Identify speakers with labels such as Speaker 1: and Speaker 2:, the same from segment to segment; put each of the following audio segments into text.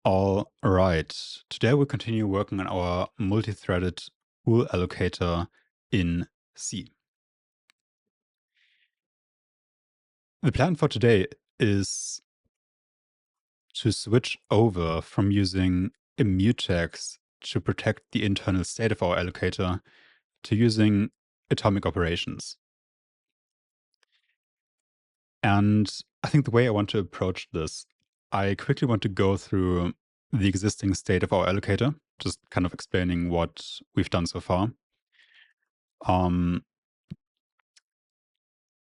Speaker 1: All right. Today we'll continue working on our multi-threaded pool allocator in C. The plan for today is to switch over from using a mutex to protect the internal state of our allocator to using atomic operations. And I think the way I want to approach this, I quickly want to go through the existing state of our allocator, just kind of explaining what we've done so far. Um,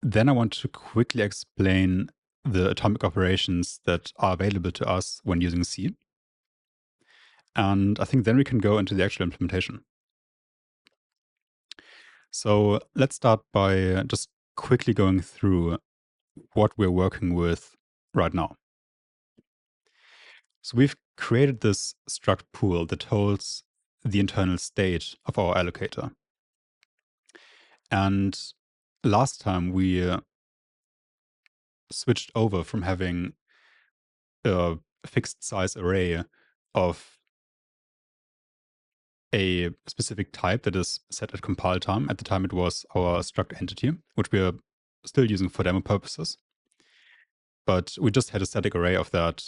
Speaker 1: Then I want to quickly explain the atomic operations that are available to us when using C. And I think then we can go into the actual implementation. So let's start by just quickly going through what we're working with right now. So we've created this struct pool that holds the internal state of our allocator. And last time we switched over from having a fixed size array of a specific type that is set at compile time. At the time, it was our struct entity, which we are still using for demo purposes. But we just had a static array of that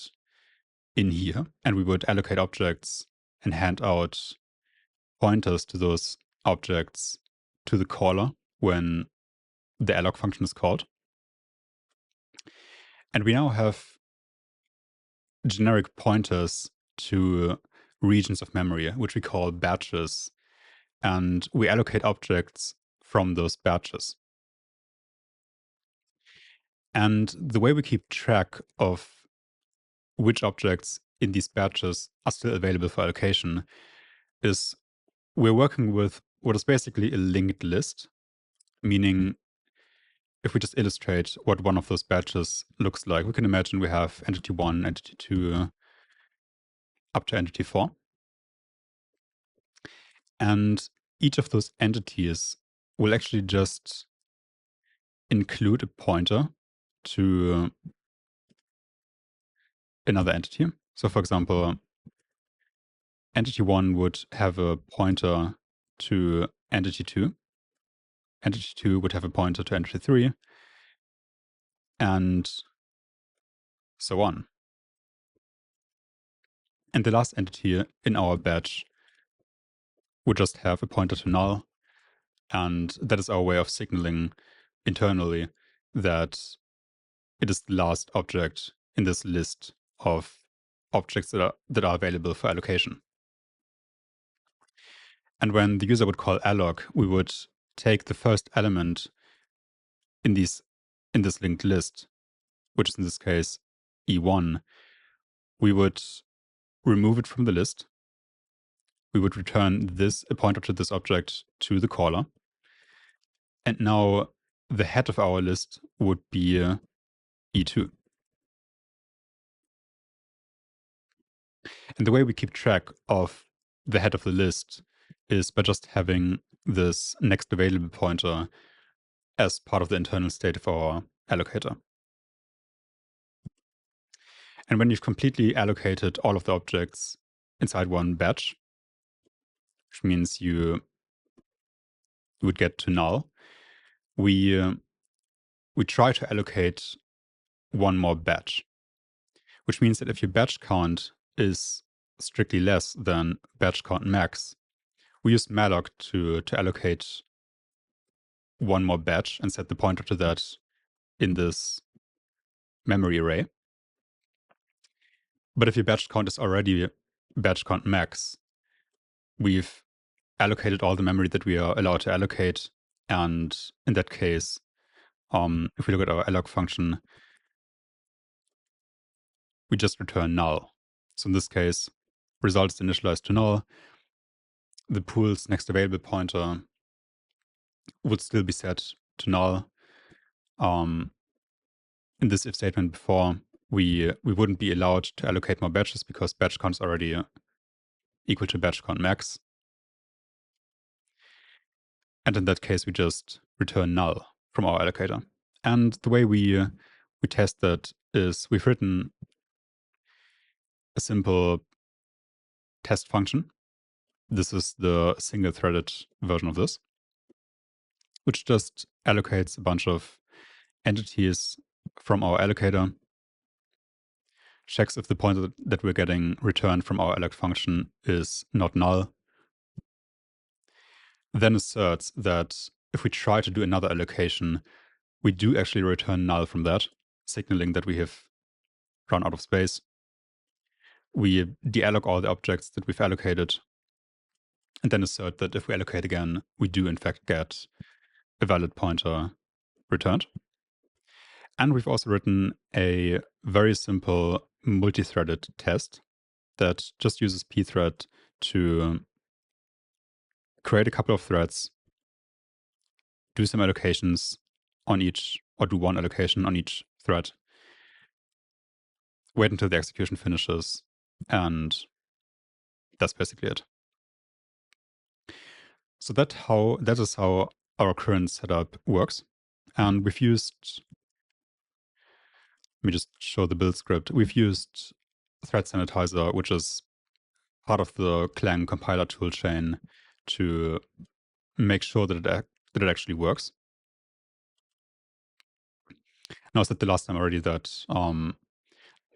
Speaker 1: in here, and we would allocate objects and hand out pointers to those objects to the caller when the alloc function is called. And we now have generic pointers to regions of memory, which we call batches, and we allocate objects from those batches. And the way we keep track of which objects in these batches are still available for allocation is we're working with what is basically a linked list, meaning if we just illustrate what one of those batches looks like, we can imagine we have entity 1, entity 2, up to entity 4. And each of those entities will actually just include a pointer to another entity. So for example, entity 1 would have a pointer to entity 2. Entity 2 would have a pointer to entity 3, and so on. And the last entity in our batch would just have a pointer to null, and that is our way of signaling internally that it is the last object in this list of objects that are available for allocation. And when the user would call alloc, we would take the first element in this linked list, which is in this case E1. We would remove it from the list. We would return a pointer to this object to the caller. And now the head of our list would be E2. And the way we keep track of the head of the list is by just having this next available pointer as part of the internal state of our allocator. And when you've completely allocated all of the objects inside one batch, which means you would get to null, we try to allocate one more batch, which means that if your batch count is strictly less than batch count max, we use malloc to allocate one more batch and set the pointer to that in this memory array. But if your batch count is already batch count max, we've allocated all the memory that we are allowed to allocate. And in that case, if we look at our alloc function, we just return null. So in this case, result is initialized to null. The pool's next available pointer would still be set to null. In this if statement before, we wouldn't be allowed to allocate more batches because batch count is already equal to batch count max. And in that case, we just return null from our allocator. And the way we test that is we've written a simple test function. This is the single-threaded version of this, which just allocates a bunch of entities from our allocator, checks if the pointer that we're getting returned from our alloc function is not null, then asserts that if we try to do another allocation, we do actually return null from that, signaling that we have run out of space. We dealloc all the objects that we've allocated, and then assert that if we allocate again, we do in fact get a valid pointer returned. And we've also written a very simple multi-threaded test that just uses pthread to create a couple of threads, do some allocations on each, or do one allocation on each thread, wait until the execution finishes, and that's basically it. So that is how our current setup works. And we've used, let me just show the build script. We've used Thread Sanitizer, which is part of the Clang compiler toolchain, to make sure that it actually works. Now, I said the last time already that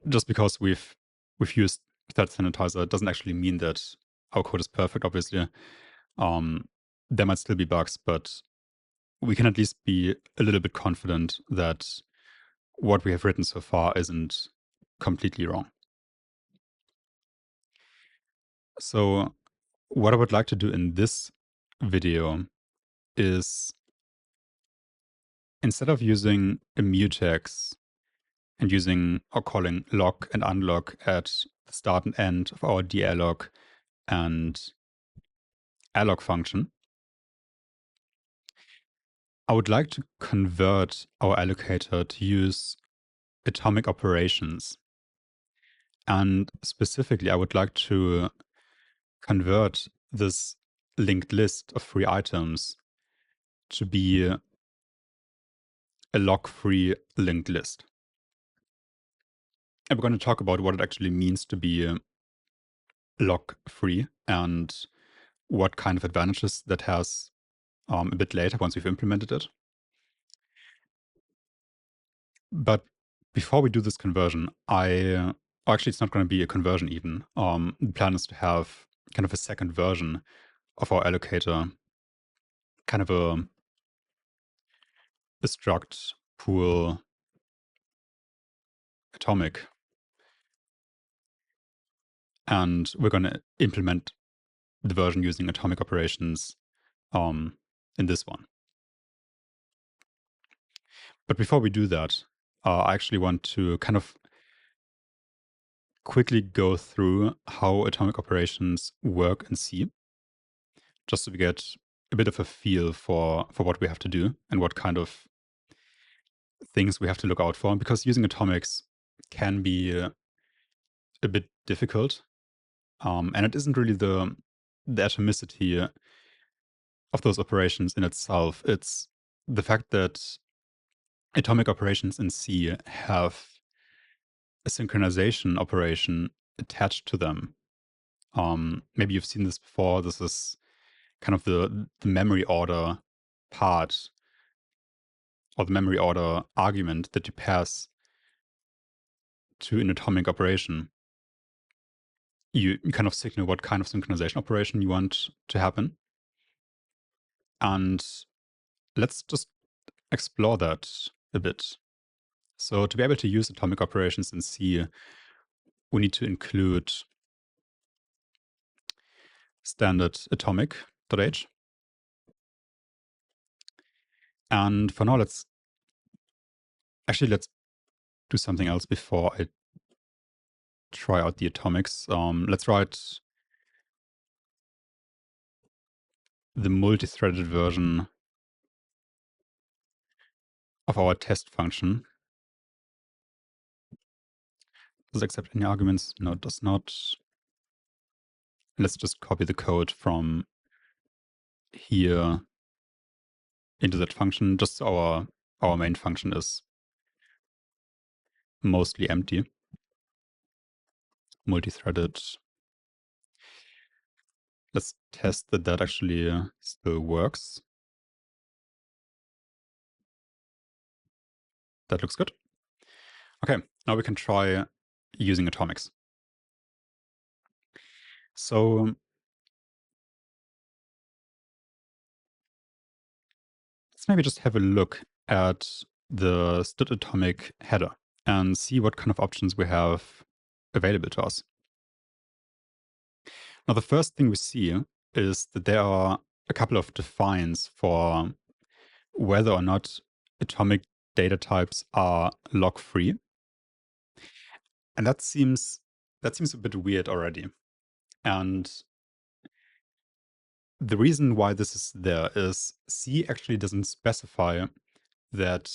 Speaker 1: just because we've used Thread Sanitizer, it doesn't actually mean that our code is perfect, obviously. There might still be bugs, but we can at least be a little bit confident that what we have written so far isn't completely wrong. So what I would like to do in this video is, instead of using a mutex and using or calling lock and unlock at the start and end of our dealloc and alloc function, I would like to convert our allocator to use atomic operations. And specifically, I would like to convert this linked list of free items to be a lock-free linked list. And we're going to talk about what it actually means to be lock-free and what kind of advantages that has a bit later once we've implemented it. But before we do this conversion, actually, it's not going to be a conversion even. The plan is to have kind of a second version of our allocator, kind of a struct pool atomic. And we're going to implement the version using atomic operations in this one. But before we do that, I actually want to kind of quickly go through how atomic operations work in C, just so we get a bit of a feel for what we have to do and what kind of things we have to look out for, because using atomics can be a bit difficult. And it isn't really the atomicity of those operations in itself. It's the fact that atomic operations in C have a synchronization operation attached to them. Maybe you've seen this before. This is kind of the memory order part, or the memory order argument that you pass to an atomic operation. You kind of signal what kind of synchronization operation you want to happen. And let's just explore that a bit. So to be able to use atomic operations in C, we need to include standard atomic.h. And for now, let's do something else before I try out the atomics. Let's write the multi-threaded version of our test function. Does it accept any arguments? No, it does not. Let's just copy the code from here into that function, just so our main function is mostly empty. multi-threaded. Let's test that that actually still works. That looks good. Okay, now we can try using atomics. So let's maybe just have a look at the std atomic header and see what kind of options we have available to us. Now, the first thing we see is that there are a couple of defines for whether or not atomic data types are log-free. And that seems a bit weird already. And the reason why this is there is C actually doesn't specify that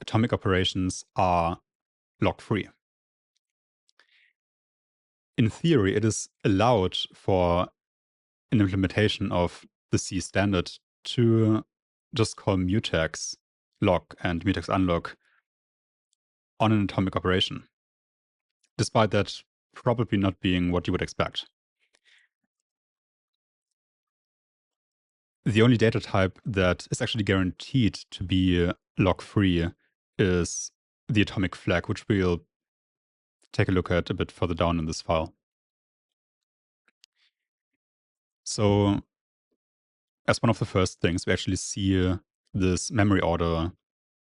Speaker 1: atomic operations are log-free. In theory, it is allowed for an implementation of the C standard to just call mutex log and mutex unlog on an atomic operation, despite that probably not being what you would expect. The only data type that is actually guaranteed to be log-free is the atomic flag, which we'll take a look at a bit further down in this file. So as one of the first things, we actually see this memory order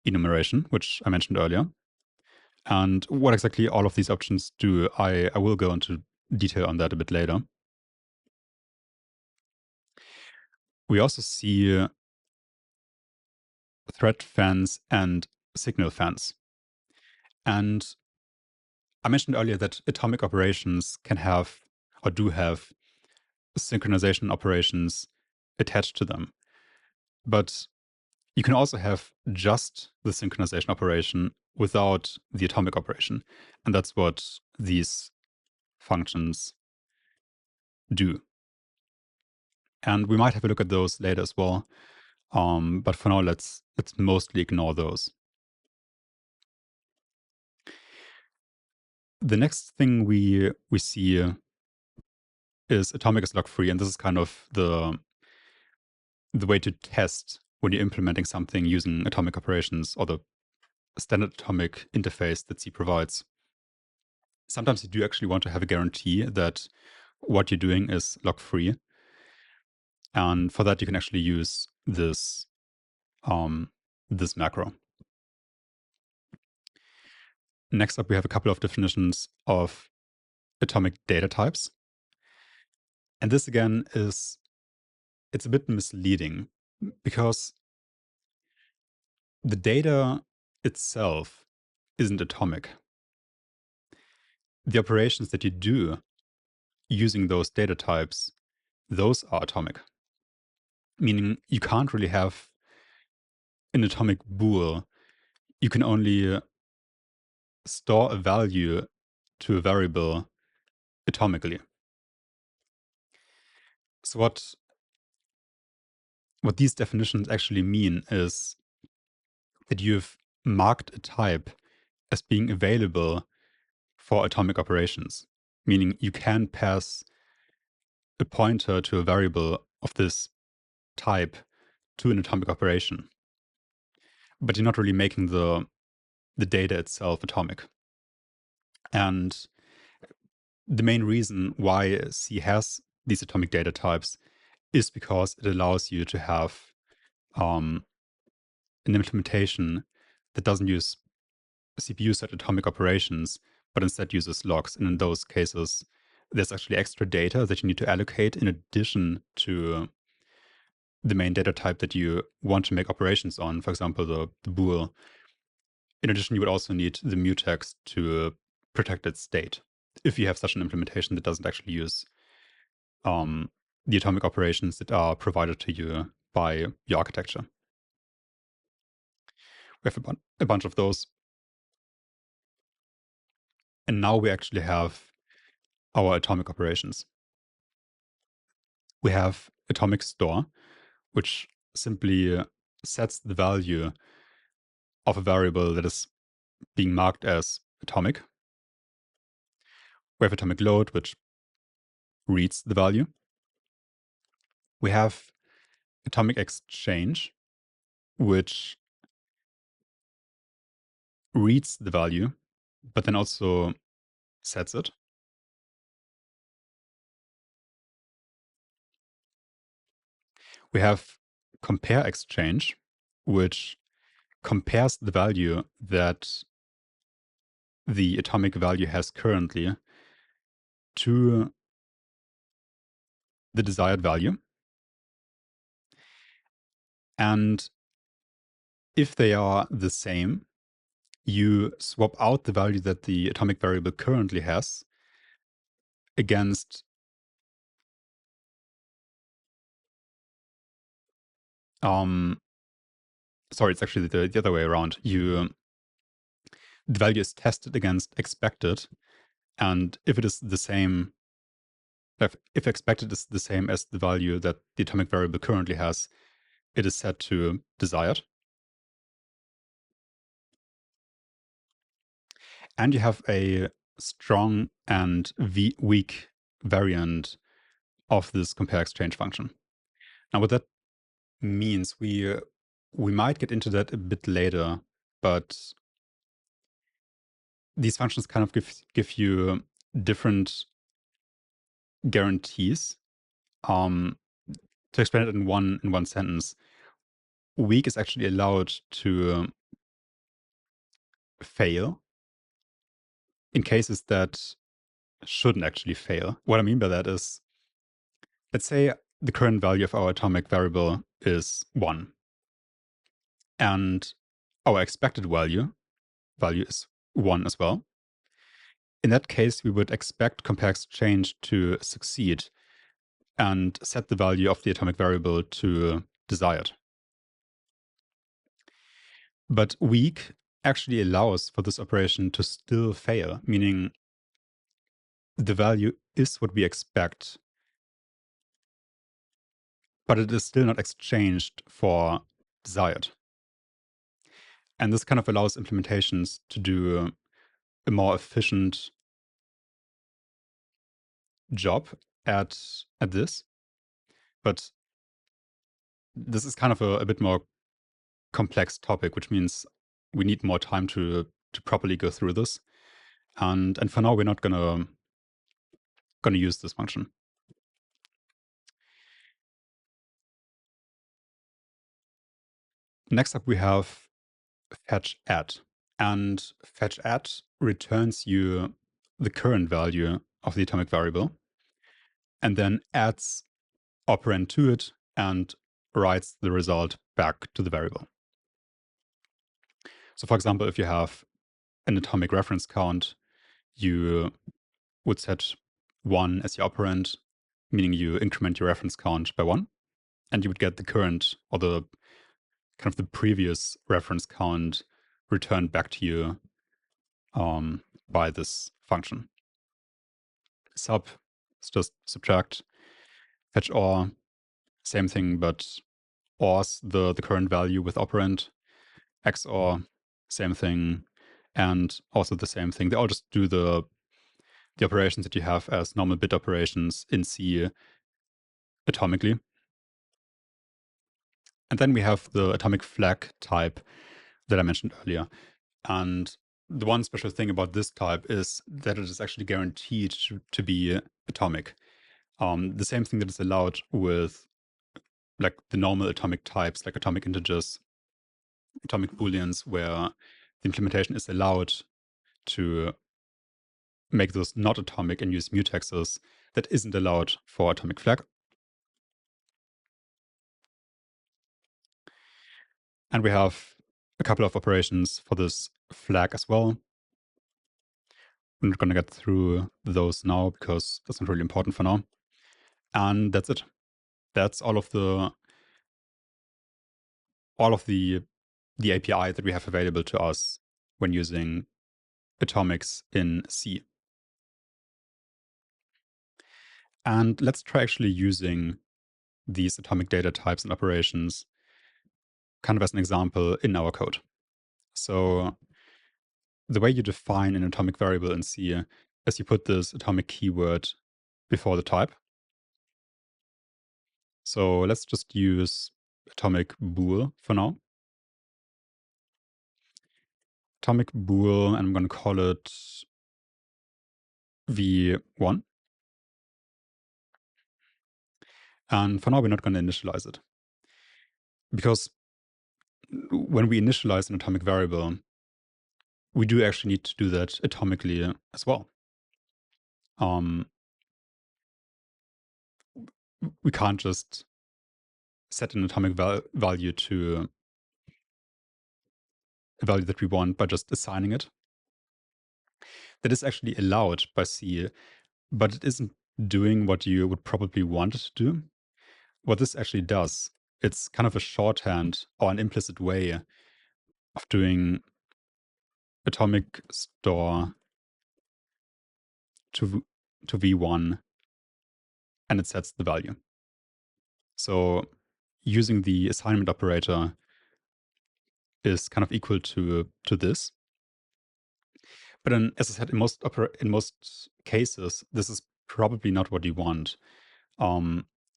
Speaker 1: enumeration, which I mentioned earlier. And what exactly all of these options do, I will go into detail on that a bit later. We also see thread fence and signal fence. And I mentioned earlier that atomic operations can have or do have synchronization operations attached to them. But you can also have just the synchronization operation without the atomic operation. And that's what these functions do. And we might have a look at those later as well. But for now, let's mostly ignore those. The next thing we see is atomic is log-free, and this is kind of the way to test when you're implementing something using atomic operations or the standard atomic interface that C provides. Sometimes you do actually want to have a guarantee that what you're doing is log-free. And for that, you can actually use this, this macro. Next up, we have a couple of definitions of atomic data types. And this again it's a bit misleading because the data itself isn't atomic. The operations that you do using those data types, those are atomic. Meaning you can't really have an atomic bool. You can only store a value to a variable atomically. So what these definitions actually mean is that you've marked a type as being available for atomic operations, meaning you can pass a pointer to a variable of this type to an atomic operation. But you're not really making the data itself atomic. And the main reason why C has these atomic data types is because it allows you to have an implementation that doesn't use CPU set atomic operations, but instead uses logs. And in those cases, there's actually extra data that you need to allocate in addition to the main data type that you want to make operations on, for example, the bool. In addition, you would also need the mutex to protect its state if you have such an implementation that doesn't actually use the atomic operations that are provided to you by your architecture. We have a bunch of those. And now we actually have our atomic operations. We have atomic store, which simply sets the value of a variable that is being marked as atomic. We have atomic load, which reads the value. We have atomic exchange, which reads the value, but then also sets it. We have compare exchange, which compares the value that the atomic value has currently to the desired value. And if they are the same, you swap out the value that the atomic variable currently has against sorry, it's actually the other way around. The value is tested against expected, and if it is the same, if expected is the same as the value that the atomic variable currently has, it is set to desired. And you have a strong and weak variant of this compare exchange function. Now, what that means, we might get into that a bit later, but these functions kind of give you different guarantees. To explain it in one sentence, weak is actually allowed to fail in cases that shouldn't actually fail. What I mean by that is, let's say the current value of our atomic variable is 1, and our expected value is 1 as well. In that case, we would expect compare exchange to succeed and set the value of the atomic variable to desired. But weak actually allows for this operation to still fail, meaning the value is what we expect, but it is still not exchanged for desired. And this kind of allows implementations to do a more efficient job at this. But this is kind of a bit more complex topic, which means we need more time to properly go through this. And for now, we're not gonna use this function. Next up, we have fetch add. And fetch add returns you the current value of the atomic variable and then adds operand to it and writes the result back to the variable. So for example, if you have an atomic reference count, you would set 1 as your operand, meaning you increment your reference count by 1, and you would get the current or the kind of the previous reference count returned back to you by this function. Sub is just subtract. Fetch OR, same thing, but OR's the current value with operand. XOR, same thing, and also the same thing. They all just do the operations that you have as normal bit operations in C atomically. And then we have the atomic flag type that I mentioned earlier. And the one special thing about this type is that it is actually guaranteed to be atomic. The same thing that is allowed with like the normal atomic types, like atomic integers, atomic booleans, where the implementation is allowed to make those not atomic and use mutexes, that isn't allowed for atomic flag. And we have a couple of operations for this flag as well. I'm not going to get through those now because that's not really important for now. And that's it. That's all of the API that we have available to us when using atomics in C. And let's try actually using these atomic data types and operations kind of as an example in our code. So the way you define an atomic variable in C is you put this atomic keyword before the type. So let's just use atomic bool for now. Atomic bool, and I'm going to call it v1. And for now, we're not going to initialize it. Because when we initialize an atomic variable, we do actually need to do that atomically as well. We can't just set an atomic value to a value that we want by just assigning it. That is actually allowed by C, but it isn't doing what you would probably want it to do. What this actually does, it's kind of a shorthand or an implicit way of doing atomic store to v1, and it sets the value. So using the assignment operator is kind of equal to this. But then, as I said, in most cases, this is probably not what you want.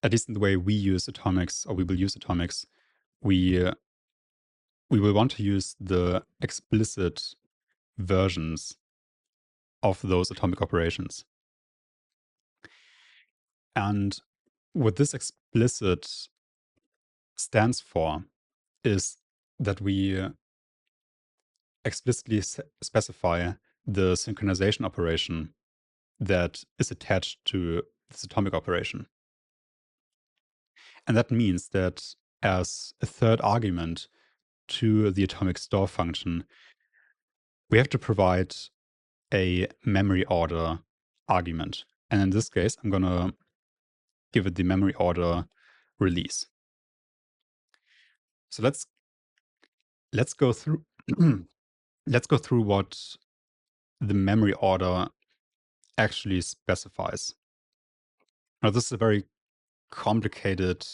Speaker 1: At least in the way we use atomics, or we will use atomics, we will want to use the explicit versions of those atomic operations. And what this explicit stands for is that we explicitly specify the synchronization operation that is attached to this atomic operation. And that means that as a third argument to the atomic store function, we have to provide a memory order argument. And in this case, I'm going to give it the memory order release. So let's go through let's go through what the memory order actually specifies. Now, this is a very complicated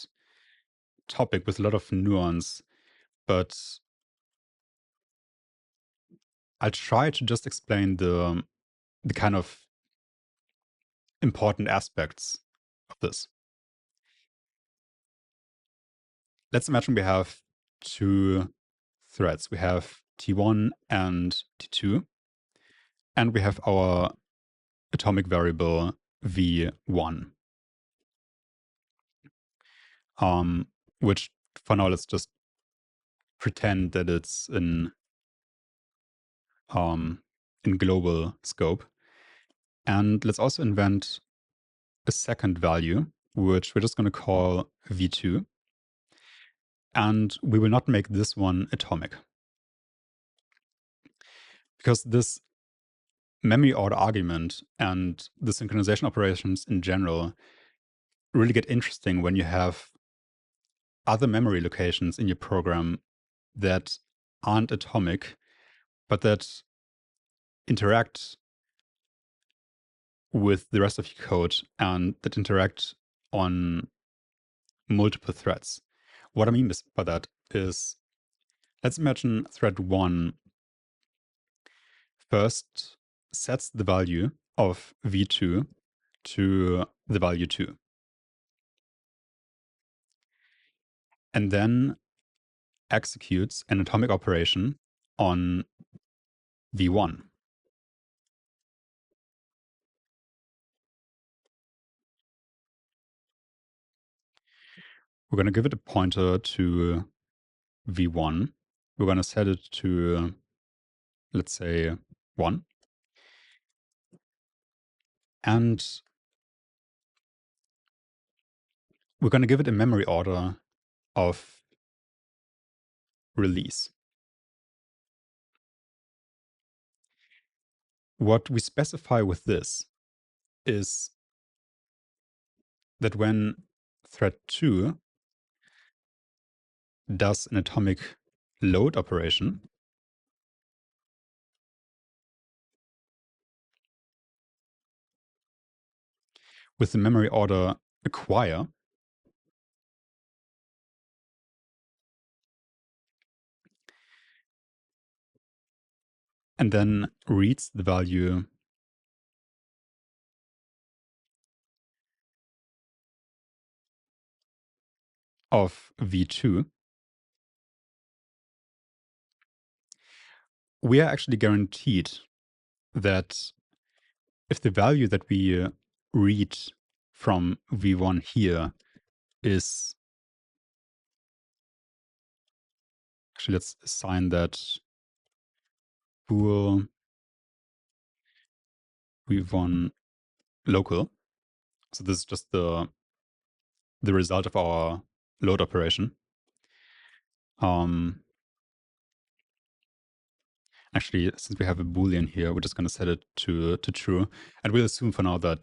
Speaker 1: topic with a lot of nuance, but I'll try to just explain the kind of important aspects of this. Let's imagine we have two threads. We have T1 and T2, and we have our atomic variable V1, which for now, let's just pretend that it's in global scope. And let's also invent a second value, which we're just going to call V2. And we will not make this one atomic, because this memory order argument and the synchronization operations in general really get interesting when you have other memory locations in your program that aren't atomic, but that interact with the rest of your code and that interact on multiple threads. What I mean by that is, let's imagine thread 1 first sets the value of v2 to the value 2. And then executes an atomic operation on v1. We're going to give it a pointer to v1. We're going to set it to, let's say, 1. And we're going to give it a memory order of release. What we specify with this is that when thread 2 does an atomic load operation, with the memory order acquire, and then reads the value of v2, we are actually guaranteed that if the value that we read from v1 here is, actually let's assign that bool v1 local. So this is just the result of our load operation. Actually, since we have a Boolean here, we're just going to set it to true. And we'll assume for now that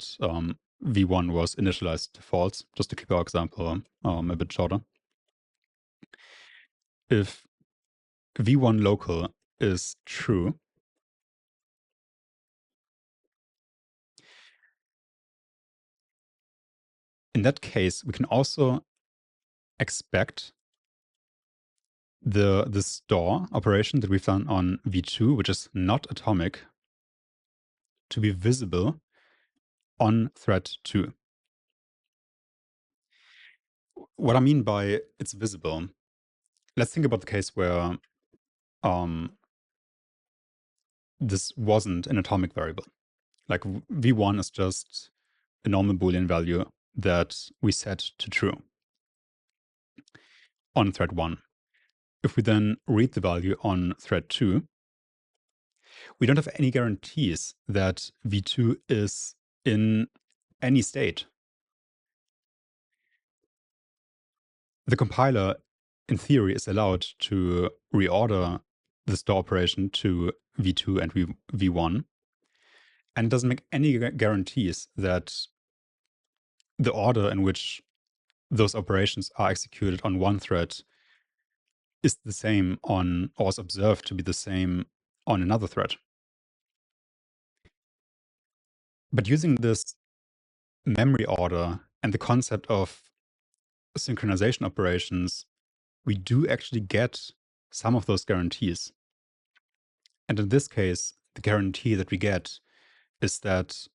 Speaker 1: v1 was initialized to false, just to keep our example a bit shorter. If v1 local is true, in that case, we can also expect the store operation that we've done on v2, which is not atomic, to be visible on thread 2. What I mean by it's visible, let's think about the case where this wasn't an atomic variable. Like v1 is just a normal Boolean value that we set to true on thread 1. If we then read the value on thread 2, we don't have any guarantees that v2 is in any state. The compiler, in theory, is allowed to reorder the store operation to v2 and v1, and it doesn't make any guarantees that the order in which those operations are executed on one thread is the same on, or is observed to be the same on another thread. But using this memory order and the concept of synchronization operations, we do actually get some of those guarantees. And in this case, the guarantee that we get is that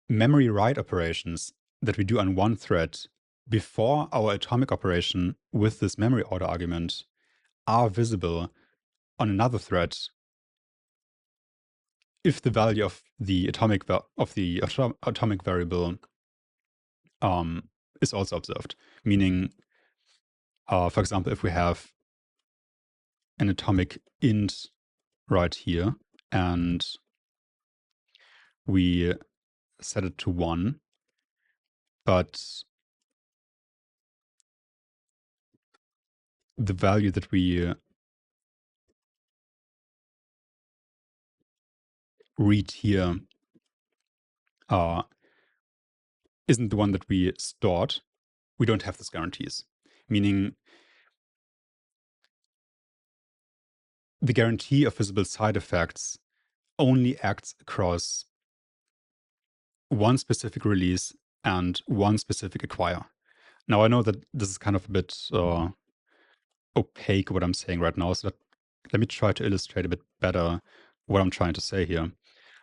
Speaker 1: memory write operations that we do on one thread before our atomic operation with this memory order argument are visible on another thread if the value of the atomic variable is also observed. Meaning, for example, if we have an atomic int right here and we set it to 1, but the value that we read here isn't the one that we stored, we don't have these guarantees. Meaning, the guarantee of visible side effects only acts across one specific release and one specific acquire. Now, I know that this is kind of a bit opaque what I'm saying right now, so let me try to illustrate a bit better what I'm trying to say here.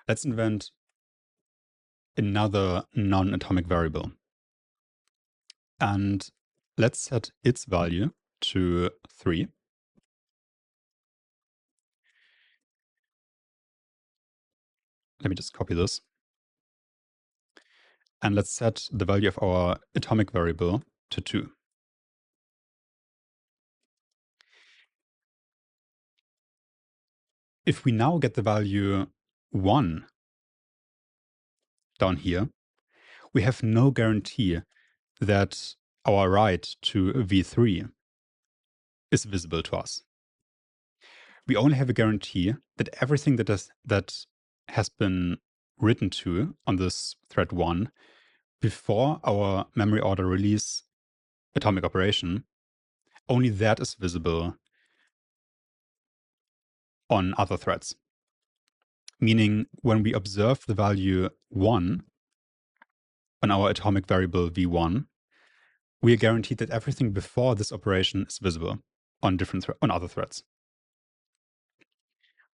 Speaker 1: Let's invent another non-atomic variable. And let's set its value to 3. Let me just copy this. And let's set the value of our atomic variable to 2. If we now get the value 1 down here, we have no guarantee that our write to v3 is visible to us. We only have a guarantee that everything that has been written to on this thread 1 before our memory order release atomic operation, only that is visible on other threads. Meaning, when we observe the value 1 on our atomic variable v1, we are guaranteed that everything before this operation is visible on on other threads.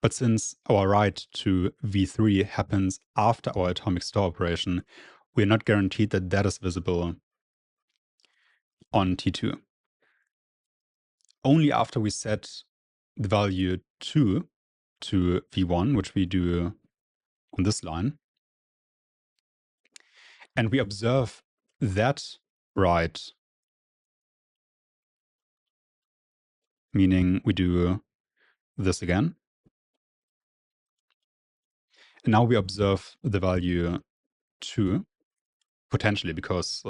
Speaker 1: But since our write to v3 happens after our atomic store operation, we are not guaranteed that that is visible on T2. Only after we set the value 2 to V1, which we do on this line, and we observe that write, meaning we do this again. And now we observe the value 2, potentially, because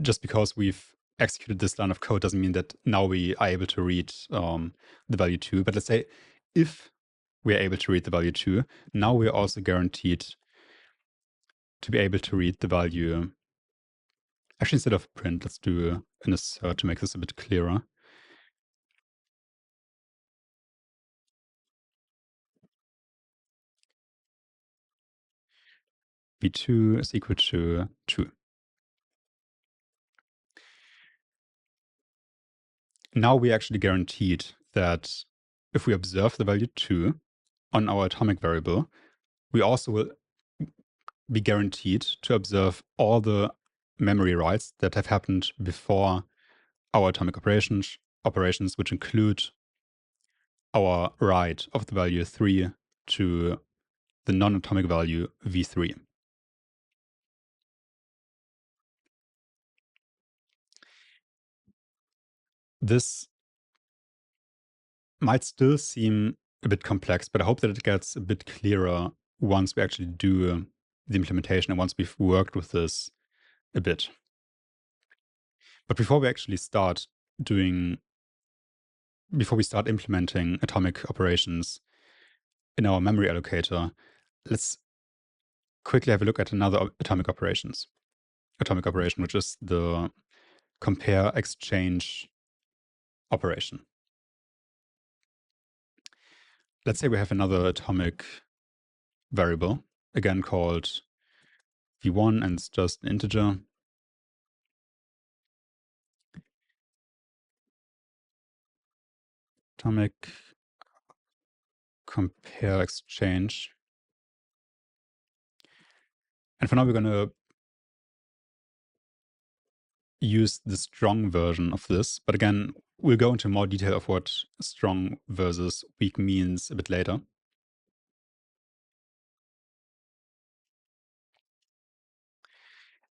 Speaker 1: just because we've executed this line of code doesn't mean that now we are able to read the value 2. But let's say if we are able to read the value 2, now we are also guaranteed to be able to read the value. Actually, instead of print, let's do an assert to make this a bit clearer. V2 is equal to 2. Now we actually guaranteed that if we observe the value 2 on our atomic variable, we also will be guaranteed to observe all the memory writes that have happened before our atomic operations, which include our write of the value 3 to the non-atomic value V3. This might still seem a bit complex, but I hope that it gets a bit clearer once we actually do the implementation and once we've worked with this a bit. But before we actually start implementing atomic operations in our memory allocator, let's quickly have a look at another atomic operation, which is the compare exchange operation. Let's say we have another atomic variable, again called v1, and it's just an integer. Atomic compare exchange. And for now, we're going to use the strong version of this. But again, we'll go into more detail of what strong versus weak means a bit later.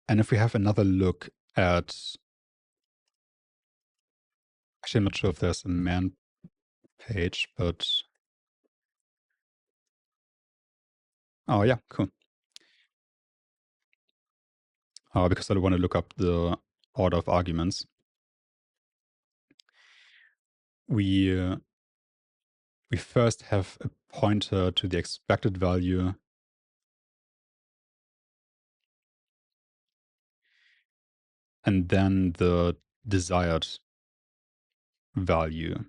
Speaker 1: And if we have another look at, actually, I'm not sure if there's a man page, but oh yeah, cool. Because I want to look up the order of arguments. We first have a pointer to the expected value, and then the desired value.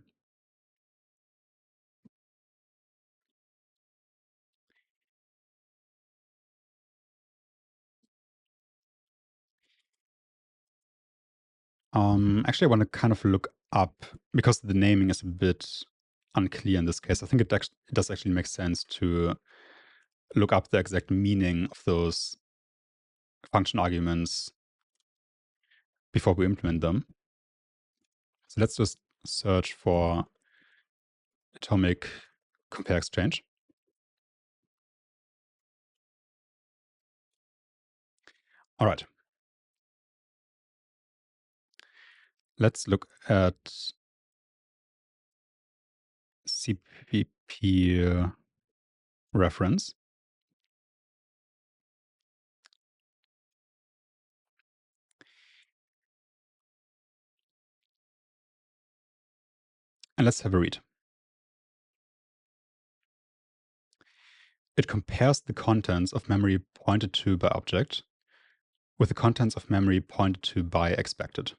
Speaker 1: Actually, I want to kind of look up, because the naming is a bit unclear in this case. I think it does actually make sense to look up the exact meaning of those function arguments before we implement them. So let's just search for atomic compare exchange. All right. Let's look at CPP reference. And let's have a read. It compares the contents of memory pointed to by object with the contents of memory pointed to by expected.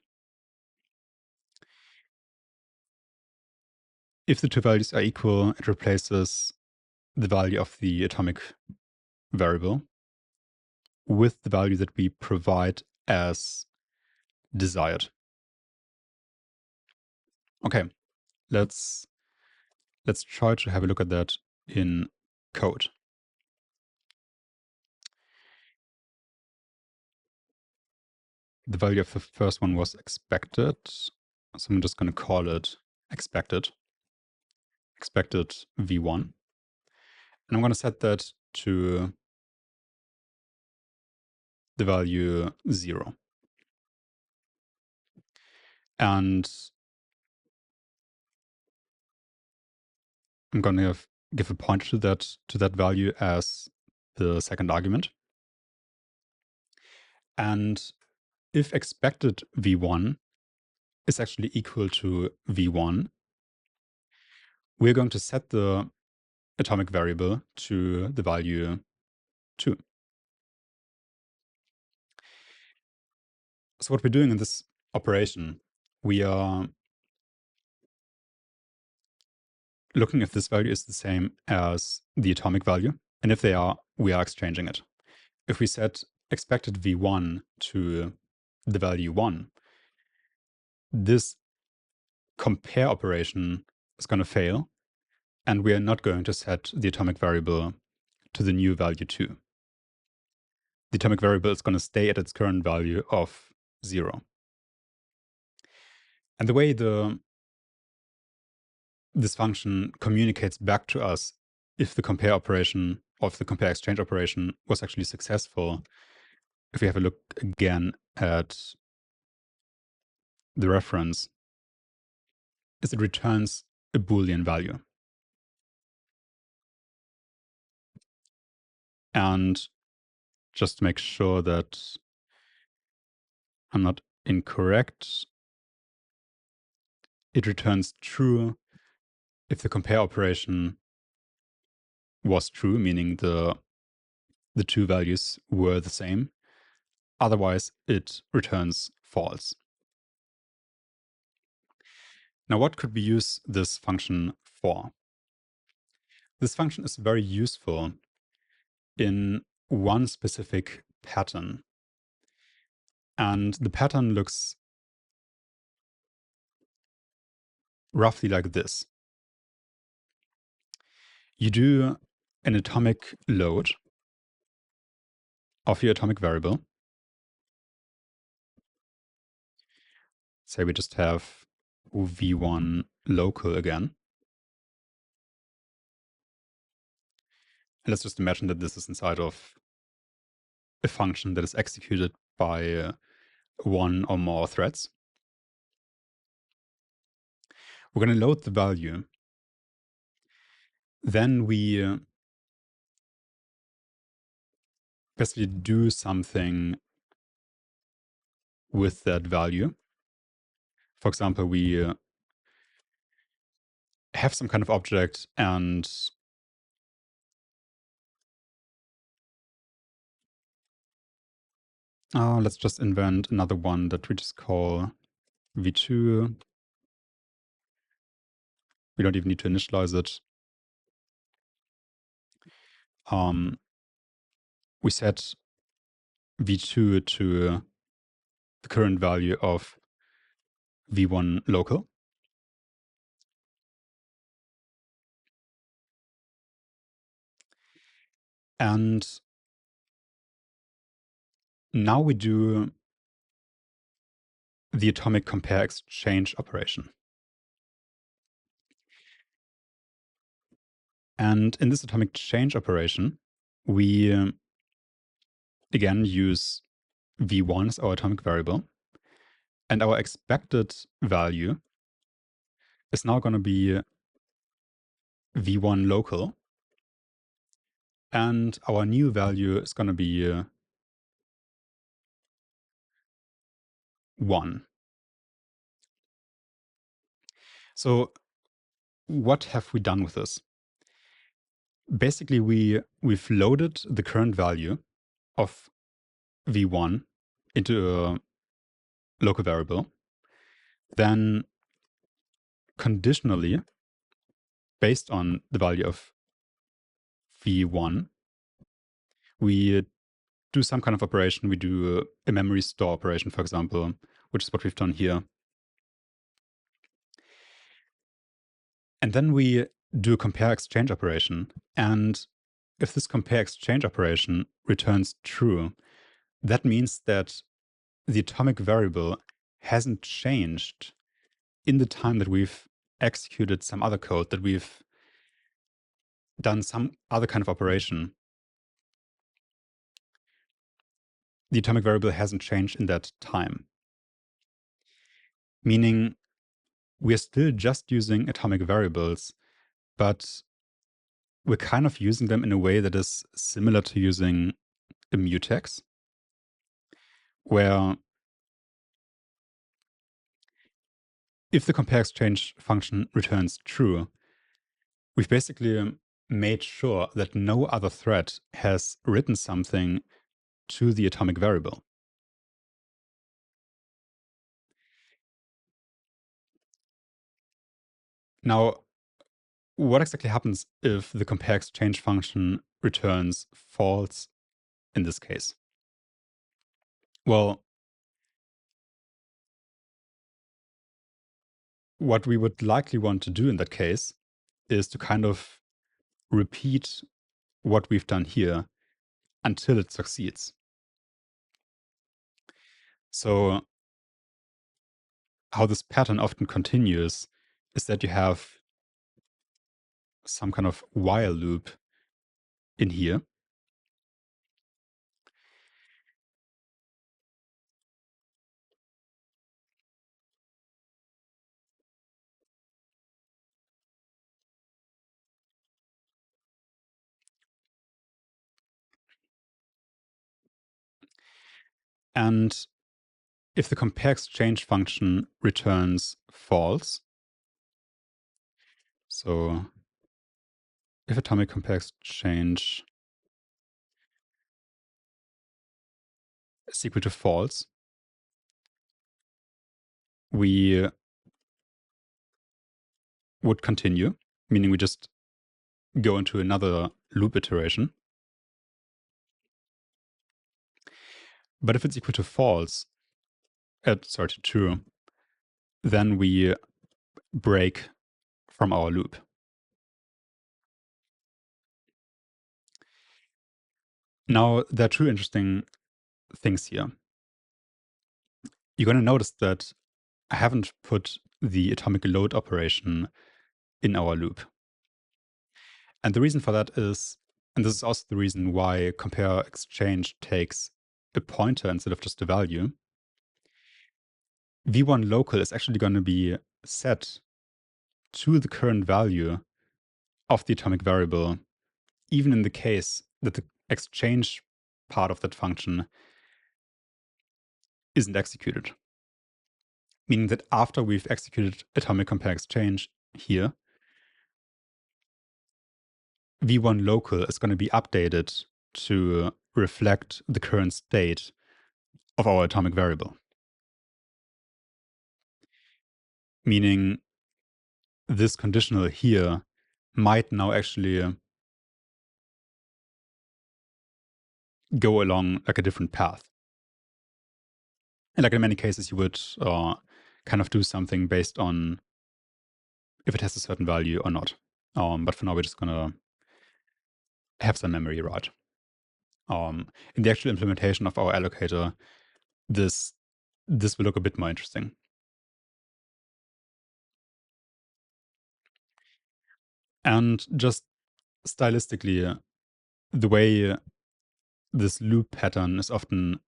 Speaker 1: If the two values are equal, it replaces the value of the atomic variable with the value that we provide as desired. Okay, let's try to have a look at that in code. the value of the first one was expected. So I'm just going to call it expected v1. And I'm going to set that to the value 0. And I'm going to give a pointer to that value as the second argument. And if expected v1 is actually equal to v1, we're going to set the atomic variable to the value 2. So what we're doing in this operation, we are looking if this value is the same as the atomic value. And if they are, we are exchanging it. If we set expected v1 to the value 1, this compare operation is going to fail, and we are not going to set the atomic variable to the new value 2. The atomic variable is going to stay at its current value of 0. And the way this function communicates back to us if the compare operation or if the compare exchange operation was actually successful, if we have a look again at the reference, is it returns a Boolean value. And just to make sure that I'm not incorrect, it returns true if the compare operation was true, meaning the two values were the same. Otherwise, it returns false. Now, what could we use this function for? This function is very useful in one specific pattern. And the pattern looks roughly like this. You do an atomic load of your atomic variable. Say we just have v1 local again. And let's just imagine that this is inside of a function that is executed by one or more threads. We're going to load the value. Then we basically do something with that value. For example, we have some kind of object and let's just invent another one that we just call v2. We don't even need to initialize it. We set v2 to the current value of v1 local. And now we do the atomic compare exchange operation. And in this atomic change operation, we again use v1 as our atomic variable. And our expected value is now going to be v1 local. And our new value is going to be 1. So what have we done with this? Basically, we've loaded the current value of v1 into a local variable. Then conditionally, based on the value of v1, we do some kind of operation. We do a memory store operation, for example, which is what we've done here. And then we do a compare exchange operation. And if this compare exchange operation returns true, that means that the atomic variable hasn't changed in the time that we've executed some other code, that we've done some other kind of operation, the atomic variable hasn't changed in that time. Meaning we're still just using atomic variables, but we're kind of using them in a way that is similar to using a mutex, where if the compare exchange function returns true, we've basically made sure that no other thread has written something to the atomic variable. Now, what exactly happens if the compare exchange function returns false in this case? Well, what we would likely want to do in that case is to kind of repeat what we've done here until it succeeds. So how this pattern often continues is that you have some kind of while loop in here. And if the compare exchange function returns false, so if atomic compare exchange is equal to false, we would continue, meaning we just go into another loop iteration. But if it's equal to false, to true, then we break from our loop. Now, there are two interesting things here. You're going to notice that I haven't put the atomic load operation in our loop. And the reason for that is, and this is also the reason why compare exchange takes a pointer instead of just a value, v1 local is actually going to be set to the current value of the atomic variable, even in the case that the exchange part of that function isn't executed. Meaning that after we've executed atomic compare exchange here, v1 local is going to be updated to reflect the current state of our atomic variable. Meaning this conditional here might now actually go along like a different path. And like in many cases, you would kind of do something based on if it has a certain value or not. But for now, we're just going to have some memory right. In the actual implementation of our allocator, this will look a bit more interesting. And just stylistically, the way this loop pattern is often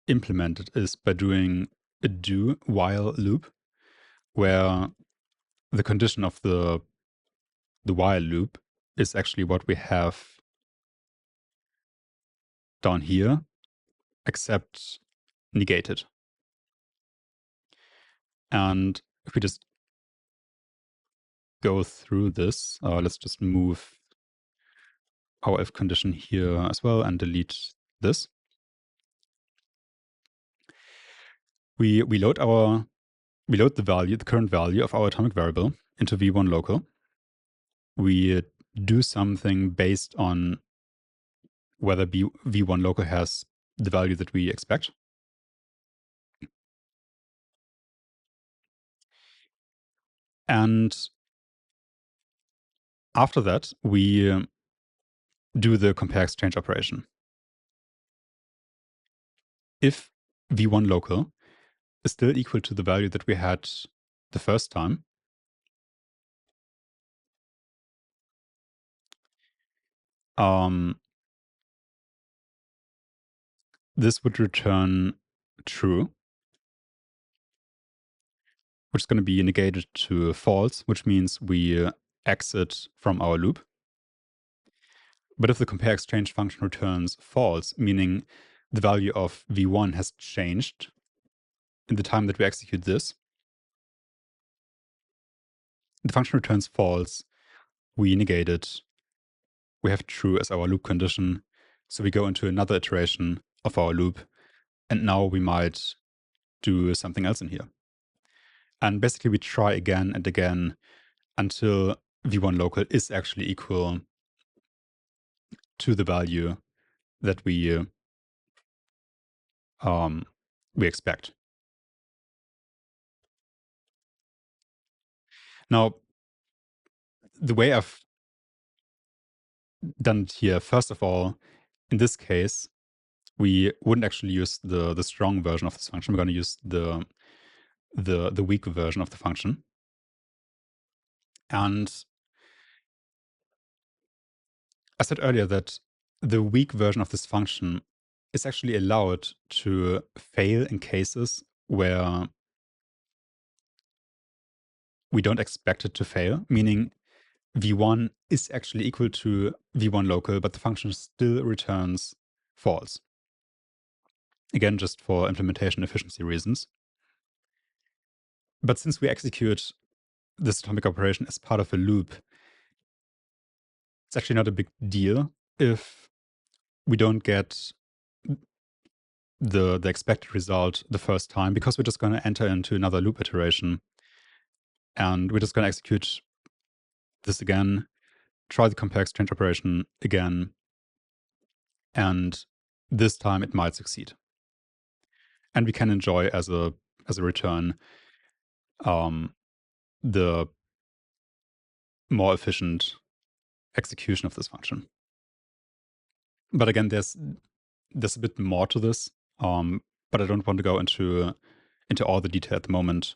Speaker 1: implemented is by doing a do while loop, where the condition of the while loop is actually what we have down here, except negated. And if we just go through this, let's just move our if condition here as well and delete this. We load the value, the current value of our atomic variable into v1 local. We do something based on whether v1 local has the value that we expect. And after that, we do the compare exchange operation. If v1 local is still equal to the value that we had the first time, this would return true, which is going to be negated to false, which means we exit from our loop. But if the compare exchange function returns false, meaning the value of v1 has changed in the time that we execute this, the function returns false, we negate it, we have true as our loop condition, so we go into another iteration of our loop, and now we might do something else in here. And basically we try again and again until v1 local is actually equal to the value that we expect. Now, the way I've done it here, first of all, in this case, we wouldn't actually use the strong version of this function. We're going to use the weak version of the function. And I said earlier that the weak version of this function is actually allowed to fail in cases where we don't expect it to fail, meaning v1 is actually equal to v1 local, but the function still returns false. Again, just for implementation efficiency reasons. But since we execute this atomic operation as part of a loop, it's actually not a big deal if we don't get the expected result the first time, because we're just going to enter into another loop iteration and we're just going to execute this again, try the compare exchange operation again, and this time it might succeed. And we can enjoy as a return the more efficient execution of this function. But again, there's a bit more to this, but I don't want to go into all the detail at the moment.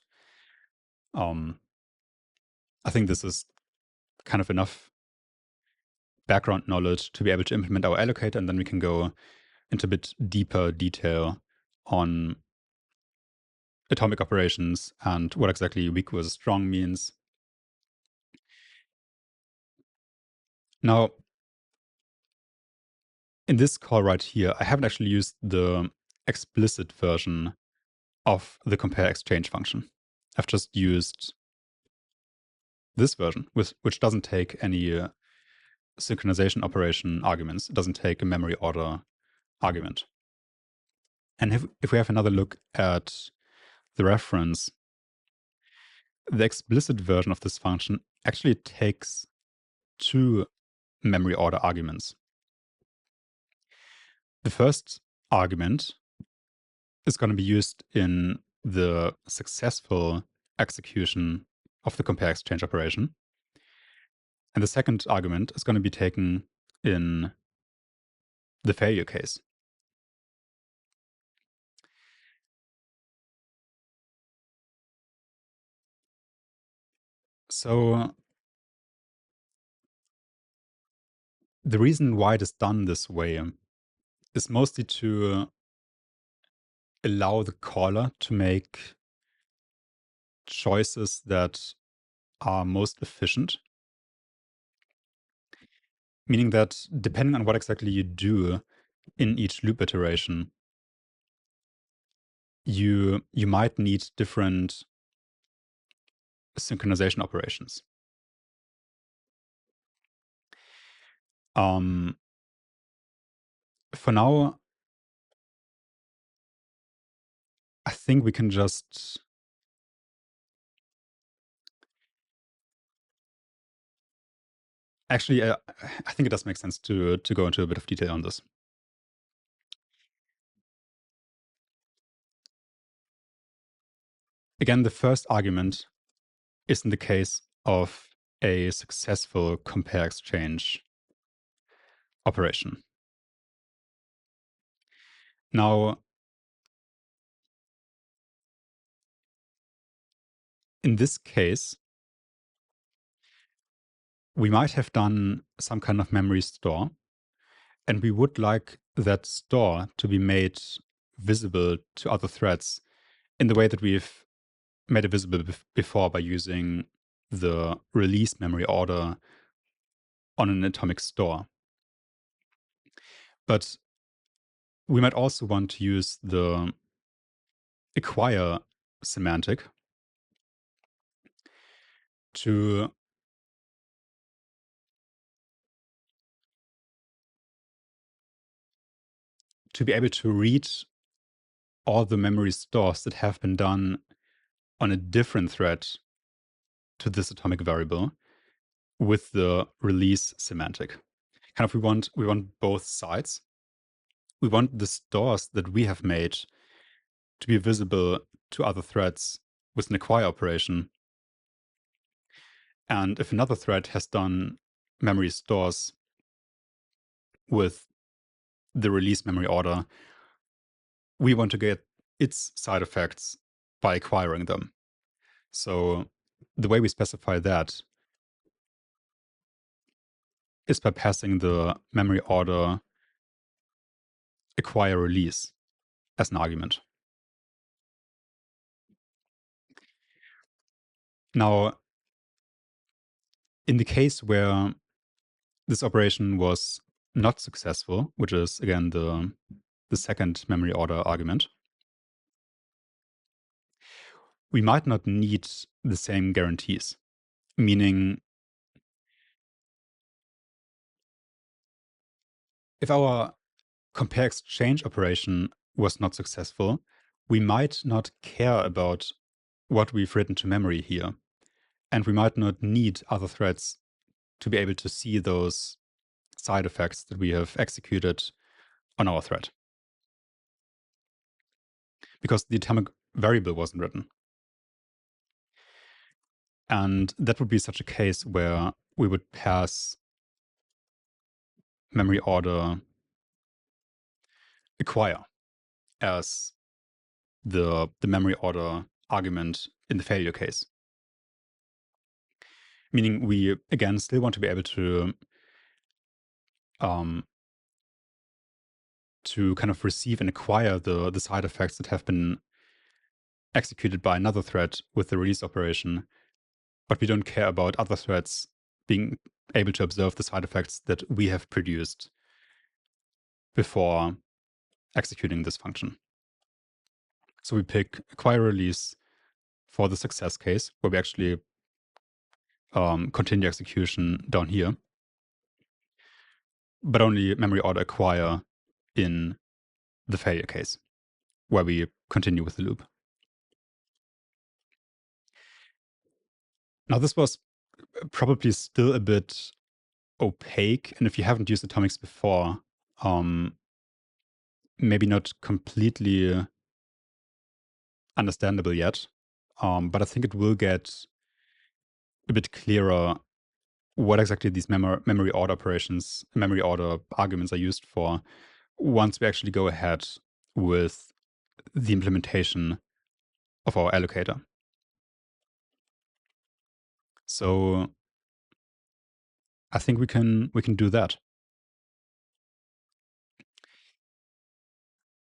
Speaker 1: I think this is kind of enough background knowledge to be able to implement our allocator, and then we can go into a bit deeper detail on atomic operations and what exactly weak versus strong means. Now, in this call right here, I haven't actually used the explicit version of the compare exchange function. I've just used this version, which doesn't take any synchronization operation arguments. It doesn't take a memory order argument. And if we have another look at the reference, the explicit version of this function actually takes two memory order arguments. The first argument is going to be used in the successful execution of the compare exchange operation. And the second argument is going to be taken in the failure case. So the reason why it is done this way is mostly to allow the caller to make choices that are most efficient. Meaning that depending on what exactly you do in each loop iteration, you might need different synchronization operations. For now, I think we can just actually, I think it does make sense to go into a bit of detail on this. Again, the first argument is in the case of a successful compare exchange operation. Now, in this case, we might have done some kind of memory store, and we would like that store to be made visible to other threads in the way that we've made it visible before by using the release memory order on an atomic store. But we might also want to use the acquire semantic to be able to read all the memory stores that have been done on a different thread to this atomic variable with the release semantic. Kind of we want both sides. We want the stores that we have made to be visible to other threads with an acquire operation. And if another thread has done memory stores with the release memory order, we want to get its side effects by acquiring them. So the way we specify that is by passing the memory order acquire release as an argument. Now, in the case where this operation was not successful, which is again the second memory order argument, we might not need the same guarantees. Meaning, if our compare exchange operation was not successful, we might not care about what we've written to memory here. And we might not need other threads to be able to see those side effects that we have executed on our thread. Because the atomic variable wasn't written. And that would be such a case where we would pass memory order acquire as the memory order argument in the failure case. Meaning we, again, still want to be able to kind of receive and acquire the side effects that have been executed by another thread with the release operation, but we don't care about other threads being able to observe the side effects that we have produced before executing this function. So we pick acquire release for the success case, where we actually continue execution down here, but only memory order acquire in the failure case, where we continue with the loop. Now, this was probably still a bit opaque, and if you haven't used atomics before, maybe not completely understandable yet, but I think it will get a bit clearer what exactly these memory order operations, memory order arguments are used for once we actually go ahead with the implementation of our allocator. So I think we can do that.